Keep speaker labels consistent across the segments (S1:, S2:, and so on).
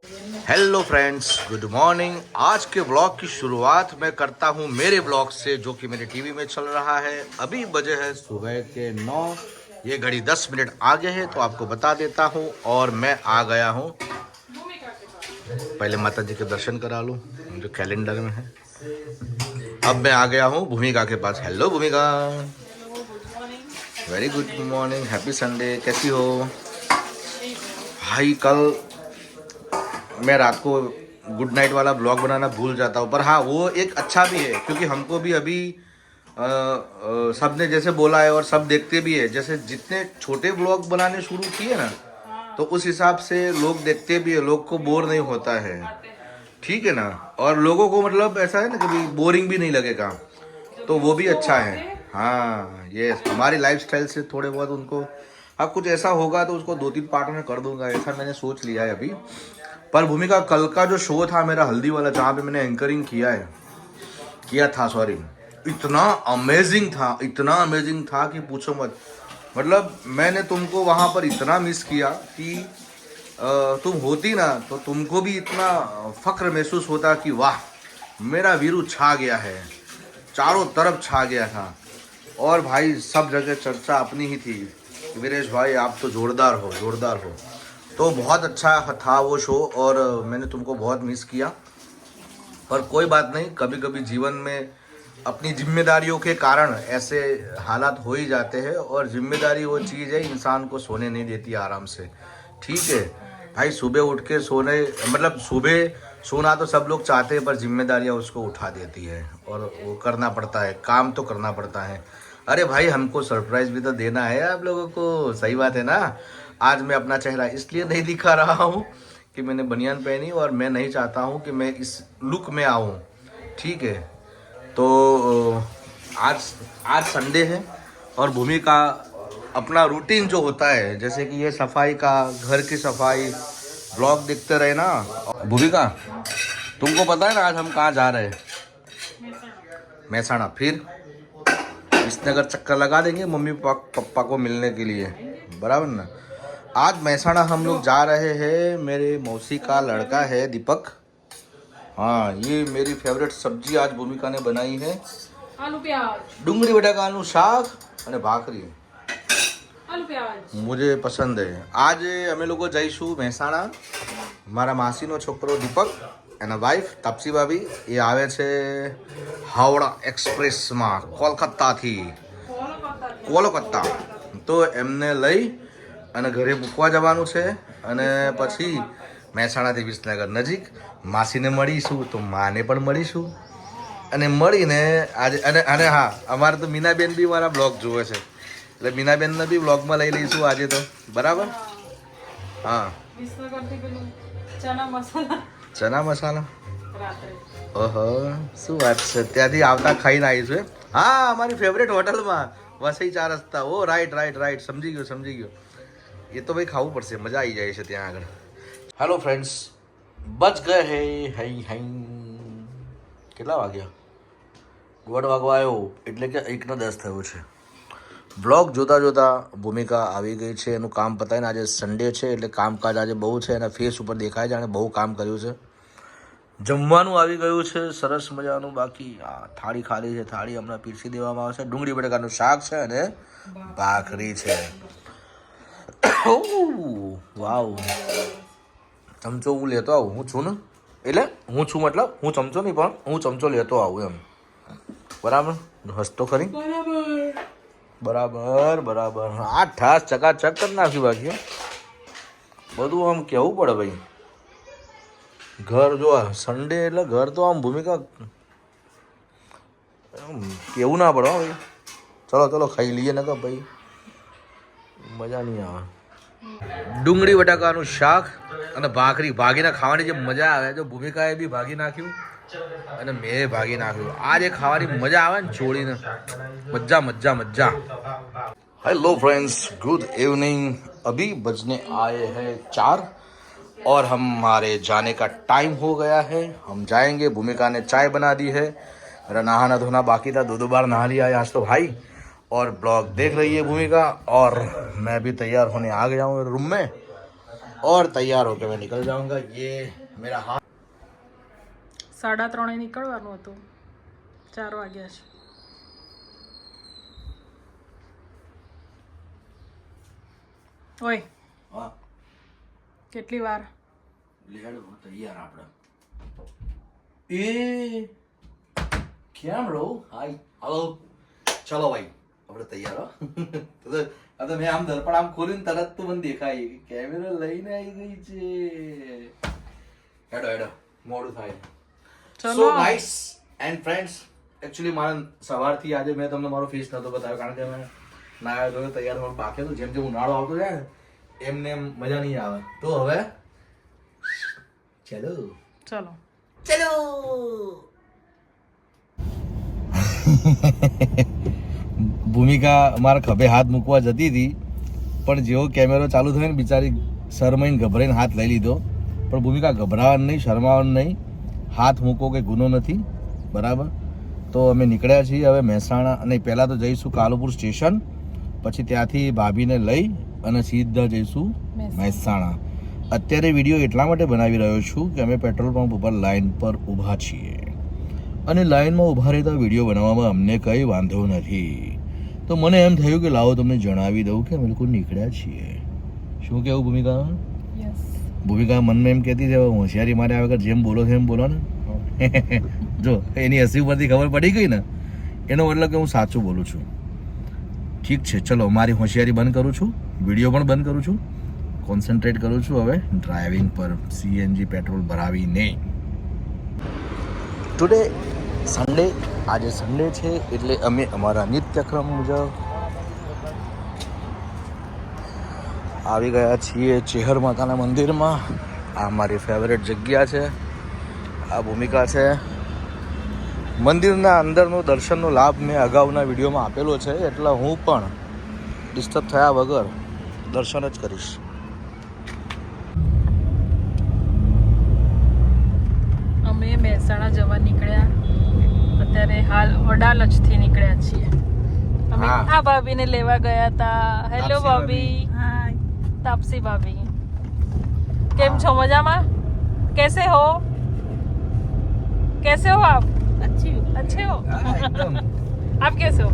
S1: Hello friends, good morning. आज के blog की शुरुआत मैं करता हूँ मेरे ब्लॉग से, जो कि मेरे टीवी में चल रहा है। अभी बजे है सुबह के 9, ये घड़ी 10 मिनट आगे है तो आपको बता देता हूँ। और मैं आ गया हूँ, पहले माता जी के दर्शन करा लूँ जो कैलेंडर में है। अब मैं आ गया हूँ भूमिका के पास। हेलो भूमिका। Very good morning, happy Sunday. कैसी हो भाई? कल मैं रात को गुड नाइट वाला ब्लॉग बनाना भूल जाता हूँ, पर हाँ वो एक अच्छा भी है क्योंकि हमको भी अभी सब ने जैसे बोला है और सब देखते भी है। जैसे जितने छोटे ब्लॉग बनाने शुरू किए ना, तो उस हिसाब से लोग देखते भी है, लोग को बोर नहीं होता है, ठीक है ना। और लोगों को मतलब ऐसा है ना, कभी बोरिंग भी नहीं लगेगा, तो वो भी अच्छा है। हाँ ये हमारी लाइफस्टाइल से थोड़े बहुत उनको, अब कुछ ऐसा होगा तो उसको 2-3 पार्ट में कर दूंगा, ऐसा मैंने सोच लिया है अभी। पर भूमिका, कल का जो शो था मेरा हल्दी वाला, जहाँ पे मैंने एंकरिंग किया था सॉरी, इतना अमेजिंग था, इतना अमेजिंग था कि पूछो मत। मतलब मैंने तुमको वहाँ पर इतना मिस किया कि तुम होती ना तो तुमको भी इतना फक्र महसूस होता कि वाह मेरा वीरू छा गया है, चारों तरफ छा गया था। और भाई सब जगह चर्चा अपनी ही थी कि वीरेश भाई आप तो जोरदार हो, जोरदार हो। तो बहुत अच्छा था वो शो और मैंने तुमको बहुत मिस किया। पर कोई बात नहीं, कभी कभी जीवन में अपनी जिम्मेदारियों के कारण ऐसे हालात हो ही जाते हैं। और जिम्मेदारी वो चीज़ है इंसान को सोने नहीं देती आराम से, ठीक है भाई। सुबह उठ के सोने, मतलब सुबह सोना तो सब लोग चाहते हैं, पर जिम्मेदारियां उसको उठा देती है और वो करना पड़ता है, काम तो करना पड़ता है। अरे भाई हमको सरप्राइज भी तो देना है आप लोगों को, सही बात है ना। आज मैं अपना चेहरा इसलिए नहीं दिखा रहा हूँ कि मैंने बनियान पहनी और मैं नहीं चाहता हूँ कि मैं इस लुक में आऊँ, ठीक है। तो आज आज संडे है और भूमि का अपना रूटीन जो होता है, जैसे कि ये सफाई का, घर की सफाई, ब्लॉग देखते रहे ना। भूमिका तुमको पता है ना आज हम कहाँ जा रहे हैं? महसाणा। फिर विसनगर चक्कर लगा देंगे मम्मी पापा को मिलने के लिए, बराबर ना। आज महसाणा हम लोग जा रहे हैं, मेरे मौसी का लड़का है दीपक। हाँ ये मेरी फेवरेट सब्जी आज भूमिका ने बनाई है,
S2: आलू प्याज,
S1: डूंगरी बटाकाનું શાક અને ભાખરી।
S2: आलू प्याज
S1: मुझे पसंद है। आज અમે લોકો જઈશું મહેસાણા। મારા માસીનો છોકરો દીપક એના વાઈફ તાપસી ભાભી એ આવે છે હાવડા એક્સપ્રેસમાં કોલકાતાથી, કોલકાતા। તો એમને લઈ અને ઘરે મૂકવા જવાનું છે અને પછી મહેસાણાથી વિસનગર નજીક માસીને મળીશું, તો માને પણ મળીશું અને મળીને આજે અને હા અમારે તો મીનાબેન બી મારા બ્લોગ જોવે છે, એટલે મીનાબેનને બી બ્લોગમાં લઈ લઈશું આજે તો, બરાબર। હા
S2: વિસનગરથી પેલું ચના મસાલા
S1: ચના મસાલા,
S2: રાત્રે
S1: ઓહો શું વાત છે, ત્યાંથી આવતા ખાઈને આવીશું એમ? હા અમારી ફેવરેટ હોટલમાં વસઈ 4 રસ્તા। ઓ રાઈટ રાઈટ રાઈટ, સમજી ગયો સમજી ગયો। એ તો ભાઈ ખાવું પડશે, મજા આવી જાય છે ત્યાં આગળ। હેલો ફ્રેન્ડ્સ, બચ ગए હે હઈ હઈ, કેટલા વાગ્યા? 1:30 વાગવા આવ્યો, એટલે કે 1:10 થયો છે। બ્લોગ જોતા જોતા ભૂમિકા આવી ગઈ છે, એનું કામ પતાવીને। આજે સન્ડે છે એટલે કામકાજ આજે બહુ છે, એના ફેસ ઉપર દેખાય છે, અને બહુ કામ કર્યું છે। જમવાનું આવી ગયું છે સરસ મજાનું, બાકી આ થાળી ખાલી છે, થાળી હમણાં પીરસી દેવામાં આવશે। ડુંગળી બટાકાનું શાક છે અને ભાખરી છે। વાવ, ચમચો હું લેતો આવું, હું છું ને, એટલે હું છું મતલબ હું ચમચો નહીં પણ હું ચમચો લેતો આવું એમ, બરાબર। હસતો ખરી, બરાબર બરાબર। આ ઠાસ ચકાચક કરી નાખ્યું બાકી બધું, આમ કહેવું પડે ભાઈ। ઘર જો સન્ડે એટલે ઘર તો આમ ભૂમિકા કેવું ના પડે હો ભાઈ। ચલો ચલો ખાઈ લઈએ ને, તો ભાઈ મજા નહીં આવે। ડુંગળી બટાકાનું શાક અને ભાખરી ભાગીને ખાવાની જે મજા આવે, જો ભૂમિકાએ બી ભાગી નાખ્યું અને મેં ભાગી નાખ્યું, આ જે ખાવાની મજા આવે ને છોડીને, મજા મજા મજા। Hello friends, good evening. अभी बजने आए हैं 4 और हमारे जाने का टाइम हो गया है। हम जाएंगे। भूमिका ने चाय बना दी है, मेरा नहाना धोना बाकी था, 2 बार नहा लिया है आज तो भाई। और ब्लॉग देख रही है भूमिका और मैं भी तैयार होने आ गया हूँ रूम में। और तैयार होकर मैं निकल जाऊंगा. ये मेरा हाथ
S2: 3:30 નીકળવાનું હતું, 4 વાગ્યા છે. ઓય
S1: હા
S2: કેટલી વાર?
S1: લેડો તૈયાર આપણે. એ કેમ રહો? હાય હલો ચલો ભાઈ આપણે તૈયાર હો. તો મેં આમ દર્પણ આમ ખોલ્યું ને તરત તો મને દેખાય કે કેમેરો લઈને આવી ગઈ છે. હેડો હેડો મોડું થાય. So guys and friends, actually મારા સવારથી આજે મેં તમને મારો ફેસ નતો બતાવ્યો કારણ કે મેં નાયા ધોયો તૈયાર થવાનું બાકી હતું. જેમ જેમ ઉનાળો આવતો જાય ને એમને એમ મજા નહીં આવે. તો હવે ચલો
S2: ચલો
S1: ચલો. ભૂમિકા મારા ખભે હાથ મૂકવા જતી હતી પણ જેવો કેમેરો ચાલુ થયો ને બિચારી શરમાઈને ગભરાઈને હાથ લઈ લીધો. પણ ભૂમિકા ગભરાવાનું નહીં, શરમાવાનું નહીં, હાથ મૂકો કે ગુનો નથી, બરાબર? તો અમે નીકળ્યા છીએ હવે મહેસાણા. અને પહેલાં તો જઈશું કાલુપુર સ્ટેશન, પછી ત્યાંથી ભાભીને લઈ અને સીધા જઈશું મહેસાણા. અત્યારે વિડીયો એટલા માટે બનાવી રહ્યો છું કે અમે પેટ્રોલ પંપ ઉપર લાઈન પર ઊભા છીએ અને લાઈનમાં ઊભા રહેતા વિડીયો બનાવવામાં અમને કંઈ વાંધો નથી. તો મને એમ થયું કે લાવો તમને જણાવી દઉં કે અમે લોકો નીકળ્યા છીએ. શું કહેવું ભૂમિકા?
S2: યસ.
S1: ભૂમિકા મનમાં એમ કહેતી છે હોશિયારી મારે આવે જેમ બોલો છે એમ બોલો ને. જો એની હસી ઉપરથી ખબર પડી ગઈ ને એનો મતલબ કે હું સાચું બોલું છું. ઠીક છે ચલો, મારી હોશિયારી બંધ કરું છું, વિડીયો પણ બંધ કરું છું, કોન્સન્ટ્રેટ કરું છું હવે ડ્રાઇવિંગ પર સીએનજી પેટ્રોલ ભરાવીને. ટુડે સન્ડે, આજે સન્ડે છે એટલે અમે અમારા નિત્યક્રમ મુજબ આવી ગયા છીએ ચેહર માતાના મંદિરમાં. આ મારી ફેવરેટ જગ્યા છે, આ ભૂમિકા છે. મંદિરના અંદરનો દર્શનનો લાભ મેં અગાઉના વિડીયોમાં આપેલો છે એટલે હું પણ ડિસ્ટર્બ થયા વગર દર્શન જ કરીશ.
S2: અમે મહેસાણા જવા નીકળ્યા, અત્યારે હાલ વડાલજથી નીકળ્યા છીએ. અમે
S1: હા.
S2: આ ભાભીને લેવા ગયા હતા. હેલો
S1: તાપસી
S2: ભાભી. તાપસી ભાભી કેમ છો? મજામાં? कैसे हो? कैसे हो आप? अच्छे हो?
S1: एकदम
S2: आप कैसे हो?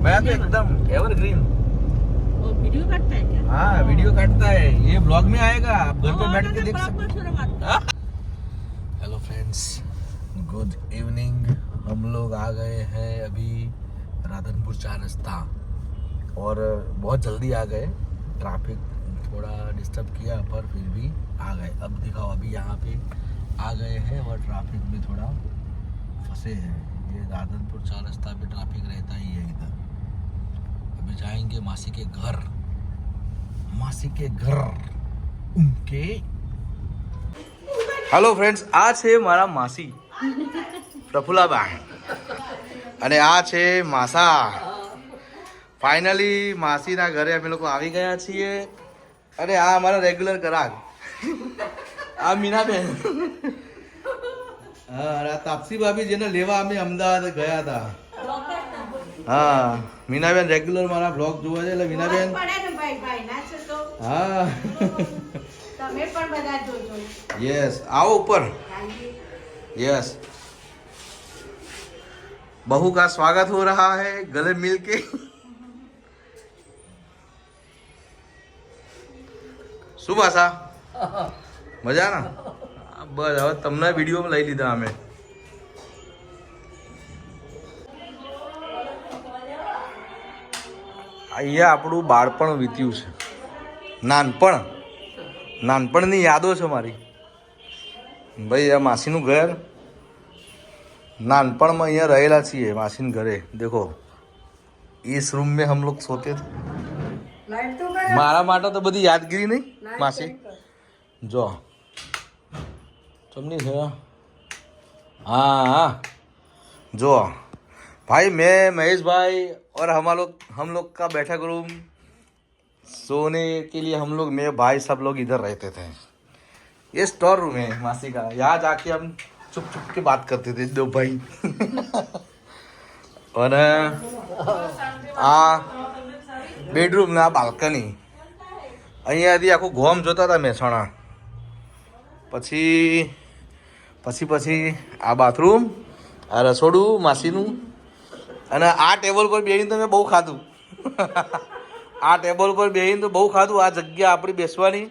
S1: मैं तो एकदम एवरग्रीन.
S3: वीडियो काटता है क्या?
S1: हाँ वीडियो काटता है, ये ब्लॉग में आएगा, आप घर पे बैठ के देख सकते हैं. Hello friends, good evening. हम लोग आ गए हैं अभी राधनपुर 4 रास्ता और बहुत जल्दी आ गए. ट्रैफिक थोड़ा डिस्टर्ब किया पर फिर भी आ गए. अब दिखाओ अभी यहाँ पे आ गए हैं और ट्रैफिक में थोड़ा फंसे हैं. ये राधनपुर 4 रास्ता पे ट्रैफिक रहता ही है इधर. अभी जाएंगे मासी के घर. मासी के घर उनके. हेलो फ्रेंड्स, આ છે મારા માસી પ્રફુલાબા અને આ છે માસા. ફાઇનલી માસીના ઘરે અમે લોકો આવી ગયા છીએ. અને આ અમારા રેગ્યુલર ગ્રાહક આ મીનાબેન. હા, આ તાપસી ભાભી જેને લેવા અમે અમદાવાદ ગયા હતા. હા, મીનાબેન રેગ્યુલર મારા બ્લોગ જોવા છે એટલે મીનાબેન. હા
S3: તમે પણ બધા જોજો.
S1: यस, आओ ऊपर. यस, बहू का स्वागत हो रहा है गले मिल के. શું ભાષા? મજા ના? બસ હવે તમને વિડીયોમાં લઈ લીધા અમે. અહીંયા આપણું બાળપણ વીત્યું છે, નાનપણની યાદો છે મારી. ભાઈ આ માસીનું ઘર, નાનપણમાં અહીંયા રહેલા છીએ માસીના ઘરે. દેખો इस रूम में हम लोग सोते थे. મારા માટે તો બધી યાદગીરી નહીં માસી. જો તમને છે. हाँ हाँ जो भाई मैं महेश भाई और हम लोग का बैठक रूम सोने के लिए हम लोग मैं भाई सब लोग इधर रहते थे. ये स्टोर रूम है मासी का. यहाँ जाके हम चुप चुप के बात करते थे दो भाई. और आ बेडरूम ना बालकनी અહીંયાથી આખું ગોમ જોતા હતા મહેસાણા. પછી આ બાથરૂમ, આ રસોડું માસીનું, અને આ ટેબલ પર બેસીને તો મેં બહુ ખાધું. આ ટેબલ પર બેસીને તો બહુ ખાધું. આ જગ્યા આપણી બેસવાની,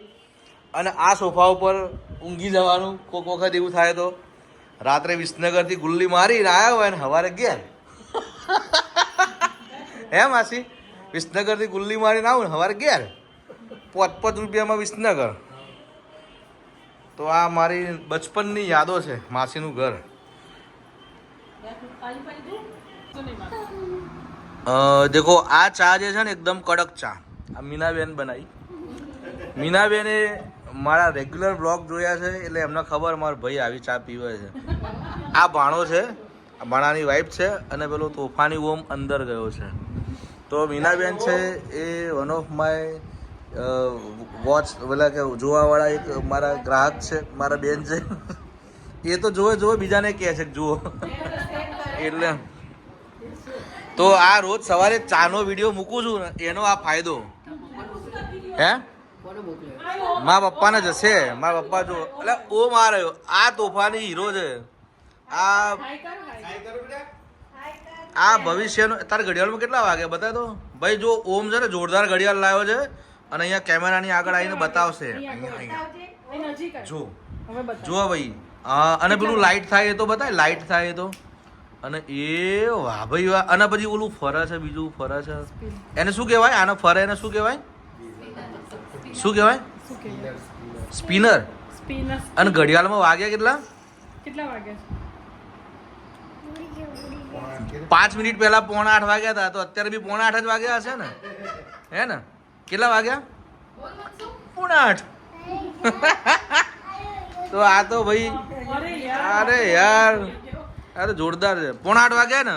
S1: અને આ સોફા ઉપર ઊંઘી જવાનું. કોઈક વખત એવું થાય તો રાત્રે વિસનગરથી ગુલ્લી મારીને આવ્યા હોય ને સવારે ઘેર. હે માસી, વિસનગરથી ગુલ્લી મારીને આવું ને સવારે ઘેર. 5 રૂપિયામાં વિસનગર. તો આ મારી બચપનની યાદો છે, માસીનું ઘર. દેખો આ ચા જે છે ને એકદમ કડક ચા આ મીનાબેન બનાવી. મીનાબેને મારા રેગ્યુલર બ્લોગ જોયા છે એટલે એમને ખબર મારો ભાઈ આવી ચા પીવે છે. આ ભાણો છે, આ ભાણાની વાઈફ છે, અને પેલો તોફાની ઓમ અંદર ગયો છે. તો મીનાબેન છે એ વન ઓફ માય વોચ પેલા કે જોવાવાળા એક મારા ગ્રાહક છે, મારા બેન છે. એ તો જોવે બીજાને કહે છે કે જુઓ. એટલે તો આ રોજ સવારે ચાનો વિડીયો મૂકું છું ને એનો આ ફાયદો. હે મારા પપ્પાને જશે. મારા પપ્પા જો એટલે ઓ માર્યો આ તોફાની હીરો છે. આ ભવિષ્યનો. તારે ઘડિયાળમાં કેટલા વાગે બતાય તો ભાઈ. જો ઓમ છે ને જોરદાર ઘડિયાળ લાવ્યો છે, અને અહીંયા કેમેરાની આગળ આવીને બતાવશે. અહીંયા જો ભાઈ. હા, અને પેલું લાઇટ થાય એ તો બતાય. લાઇટ થાય એ તો. અને એ વાહ ભાઈ વાહ. અને પછી ઓલું ફરે છે, બીજું ફરે છે, એને શું કહેવાય? આને ફરે એને શું કહેવાય? શું કહેવાય? સ્પિનર. અને ઘડિયાળમાં વાગ્યા કેટલા
S2: વાગ્યા?
S1: 5 મિનિટ પહેલા 7:45 વાગ્યા હતા, તો અત્યારે બી 7:45 જ વાગ્યા હશે ને? હે ને? કેટલા વાગ્યા? 7:45. તો આ તો ભાઈ અરે યાર આ તો જોરદાર છે. 7:45 વાગ્યા ને?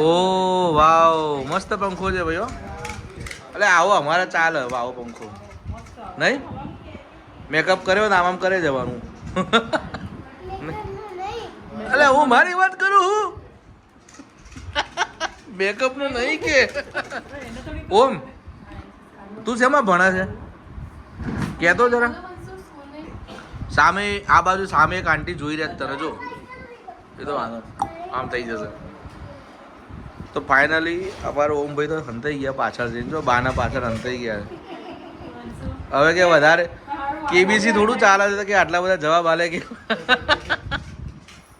S1: ઓ વાવ, મસ્ત પંખો છે ભાઈ. એટલે આવો અમારે ચાલે. આવો પંખો નહીં? મેકઅપ કર્યો ને આમ કરે જવાનું. એટલે હું મારી વાત કરું હું મેકઅપ નું નહીં કે. ઓમ તું શેમાં ભણે છે કહેતો જરા. સામે આ બાજુ સામે એક આંટી જોઈ રહ્યા તને જો. એ તો આમ થઈ જશે. તો ફાઇનલી અમારો ઓમભાઈ તો હંતાઈ ગયા પાછળ જઈને. જો બાના પાછળ હંતાઈ ગયા. હવે કે વધારે કેબીસી થોડું ચાલે છે કે આટલા બધા જવાબ આલે કે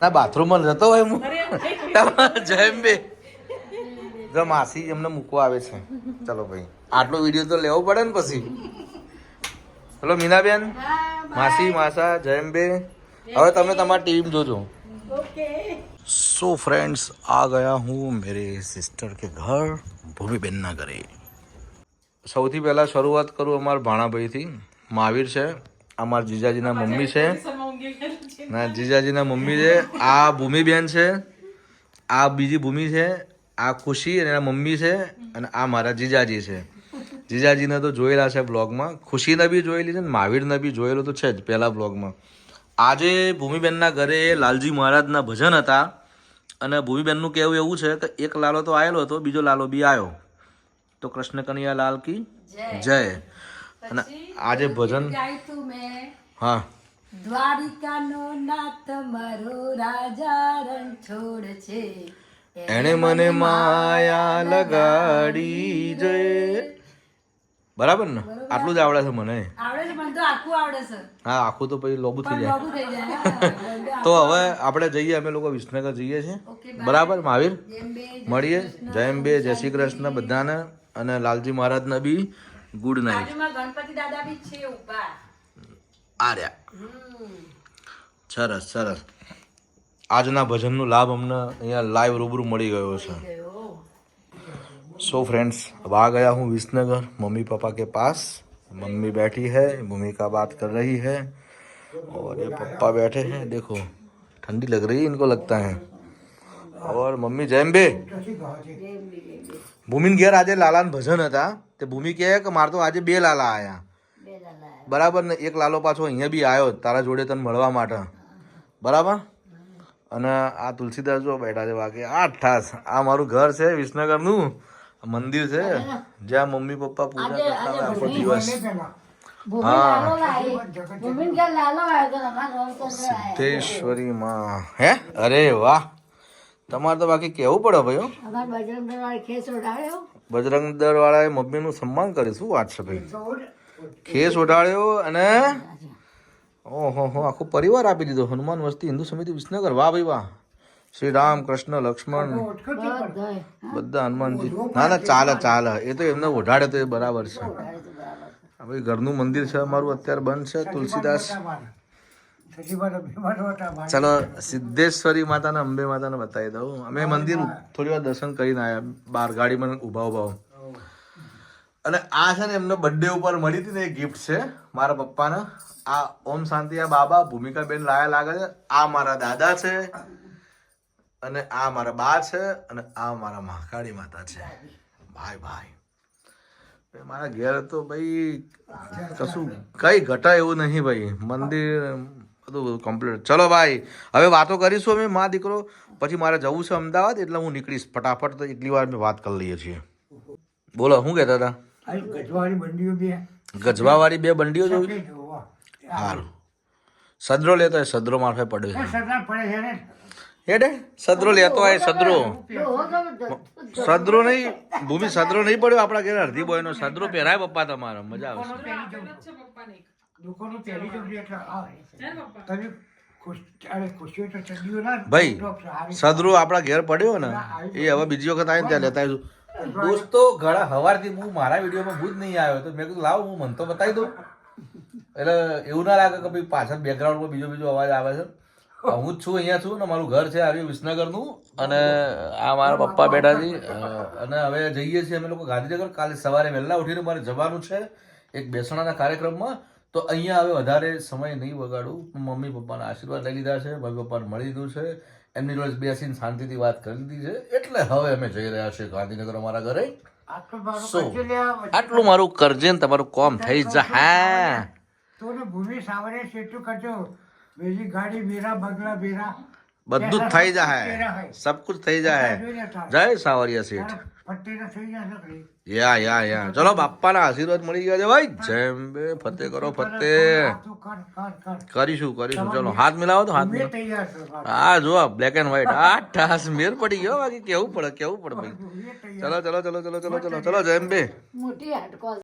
S1: ના બાથરૂમમાં જતો હોય હું. જયમ બે જો માસી એમને મૂકવા આવે છે. ચલો ભાઈ આટલો વિડીયો તો લેવો પડે ને પછી. ચલો મીનાબેન, માસી, માસા, જયમ બે, હવે તમે તમારી ટીમ જોજો. सो फ्रेंड्स आ गया हूँ मेरे सिस्टर के घर, ભૂમિબેનના ઘરે. સૌથી પહેલાં શરૂઆત કરું અમારા ભાણાભાઈથી. મહાવીર છે, અમારા જીજાજીના મમ્મી છે. ના જીજાજીના મમ્મી છે. આ ભૂમિબેન છે, આ બીજી ભૂમિ છે, આ ખુશી અને એના મમ્મી છે, અને આ મારા જીજાજી છે. જીજાજીને તો જોયેલા છે બ્લોગમાં, ખુશીને બી જોયેલી છે ને મહાવીરને બી જોયેલું તો છે જ પહેલા બ્લોગમાં. આજે ભૂમિબેનના ઘરે લાલજી મહારાજના ભજન હતા, અને ભૂમિબેનનું કહેવું એવું છે કે એક લાલો તો આવેલો હતો, બીજો લાલો બી આવ્યો. તો કૃષ્ણ કનૈયા લાલ કી જય. અને આજે ભજન હા
S3: દ્વારિકાનો નાથ મારો રાજા રણછોડ છે,
S1: એણે મને માયા લગાડી જય. બરાબર ને? આટલું જ આવડે છે મને.
S3: આવડે છે મને તો આખું આવડે છે.
S1: હા આખું તો પછી લોબુ થઈ જાય. તો હવે આપણે જઈએ, અમે લોકો વિસનગર જઈએ છીએ. બરાબર મહાવીર, મળીએ. જય અંબે, જય શ્રી કૃષ્ણ બધાને, અને લાલજી મહારાજને બી ગુડ નાઇટ.
S3: ગણપતિ દાદા બી છે ઉભા.
S1: આ રહ્યા. સરસ સરસ. આજના ભજનનો લાભ અમને અહીંયા લાઈવ રૂબરૂ મળી ગયો છે. सो फ्रेंड्स अब आ गया हूँ विसनगर मम्मी पापा के पास. मम्मी बैठी है, भूमिका बात कर रही है, और ये पापा बैठे हैं. देखो ठंडी लग रही है इनको लगता है. और मम्मी जयम्बे. भूमिन घेर आज लाला भजन था. ते भूमि કહે કે મારે તો આજે 2 લાલા આયા. બરાબર ને? એક લાલો પાછો અહીંયા બી આવ્યો તારા જોડે તને મળવા માટે. બરાબર. અને આ તુલસીદાસ જો બેઠા છે. બાકી 8 ઠાસ. આ મારું ઘર છે વિસનગરનું, મંદિર છે જ્યાં મમ્મી પપ્પા પૂજા કરતા હોય આખો દિવસ
S3: ભૂમિ
S1: હા.
S3: લાલો લાવી. ભૂમિને ક્યાં લાલો આવ્યો તો અમારા રામચંદ્ર આવ્યા.
S1: સિદ્ધેશ્વરી માં હે અરે વાહ તમારે તો બાકી કેવું પડે ભાઈ હો.
S3: અમારા બજરંગ દળવાળી ખેસ ઉડાડ્યો.
S1: બજરંગ દળ વાળાએ મમ્મીનું સન્માન કર્યું શું વાત છે ભાઈ ખેસ ઓઢાડ્યો અને ઓહો હો આખો પરિવાર આપી દીધો હનુમાન વસ્તી હિન્દુ સમિતિ વિસનગર વાહ ભાઈ વાહ શ્રી રામ કૃષ્ણ લક્ષ્મણ
S3: બધાય.
S1: બધા હનુમાનજી ના ના ચાલે ચાલે એ તો એમને ઓઢાડે તો એ બરાબર છે આ ભાઈ ઘરનું મંદિર છે અમારું અત્યારે બંધ છે તુલસીદાસ ચલો સિદ્ધેશ્વરી માતાને અંબે માતાને બતાવી દઉં અમે મંદિર થોડી વાર દર્શન કરીને આવ્યા બહાર ગાડીમાં ઊભા અને આ છે ને એમને બર્થડે ઉપર મળી હતી ને એ ગિફ્ટ છે મારા પપ્પાને આ ઓમ શાંતિ આ બાબા ભૂમિકાબેન લાયા લાગે છે આ મારા દાદા છે અને આ મારા બા છે અને આ મારા મહાકાળી માતા છે ભાઈ ભાઈ મારા ઘેર તો ભાઈ કશું કઈ ઘટા એવું નહીં ભાઈ મંદિર બધું કમ્પ્લીટ ચલો ભાઈ હવે વાતો કરીશું અમે મા દીકરો પછી મારે જવું છે અમદાવાદ એટલે હું નીકળીશ ફટાફટ તો એટલી વાર અમે વાત કરી લઈએ છીએ બોલો શું કહેતા હતા ગજવાવાળી બે બંડીઓ જોઈ સારું સદરો લેતો હોય સદરો મારફે પડ્યો છે હેડે સદરો લેતો હોય સદરો સદરો નહીં ભૂમિ સદરો નહીં પડ્યો આપણા ઘેર અડધી બોય નો સદરો પહેરાય પપ્પા તમારા મજા આવશે ભાઈ સદરો આપણા ઘેર પડ્યો ને એ હવે બીજી વખત આવીને ત્યાં લેતા આવીશું દોસ્તો ઘણા હવારથી હું મારા વિડીયોમાં હું જ નહીં આવ્યો તો મેં કીધું લાવ હું મન તો બતાવી દઉં એટલે એવું ના લાગે કે ભાઈ પાછળ બેકગ્રાઉન્ડમાં બીજો અવાજ આવે છે હું જ છું અહીંયા છું ને મારું ઘર છે આવ્યું વિસનગરનું અને આ મારા પપ્પા બેઠા છે અને હવે જઈએ છીએ અમે લોકો ગાંધીનગર કાલે સવારે વહેલા ઉઠીને મારે જવાનું છે એક બેસણાના કાર્યક્રમમાં તો અહીંયા હવે વધારે સમય નહીં બગાડું મમ્મી પપ્પાના આશીર્વાદ લઈ લીધા છે મમ્મી પપ્પાને મળી લીધું છે એમની જોડે બેસીને શાંતિથી વાત કરી લીધી છે એટલે હવે અમે જઈ રહ્યા છીએ ગાંધીનગર અમારા ઘરે આટલું મારું કરજે ને તમારું કોમ થઈ જા હા
S4: ભૂમિ સાવરે સેટું કરજો બીજી ગાડી બેરા બગલા બેરા
S1: બધું જ થઈ જાય સબ કુછ થઈ જાય જય સાવરિયા શેઠ
S4: પટ્ટીના થઈ જશે
S1: યા ચલો બાપ્પાના આશીર્વાદ મળી ગયા છે ભાઈ જેમ બે ફતેહ કરો ફતેહ કરીશું ચલો હાથ મિલાવો તો હાથ મિલાવો હા જો બ્લેક એન્ડ વ્હાઈટ આ ઠાસ મેર પડી ગયો બાકી કેવું પડે ભાઈ ચલો જેમ બે
S3: મોટી હાડકો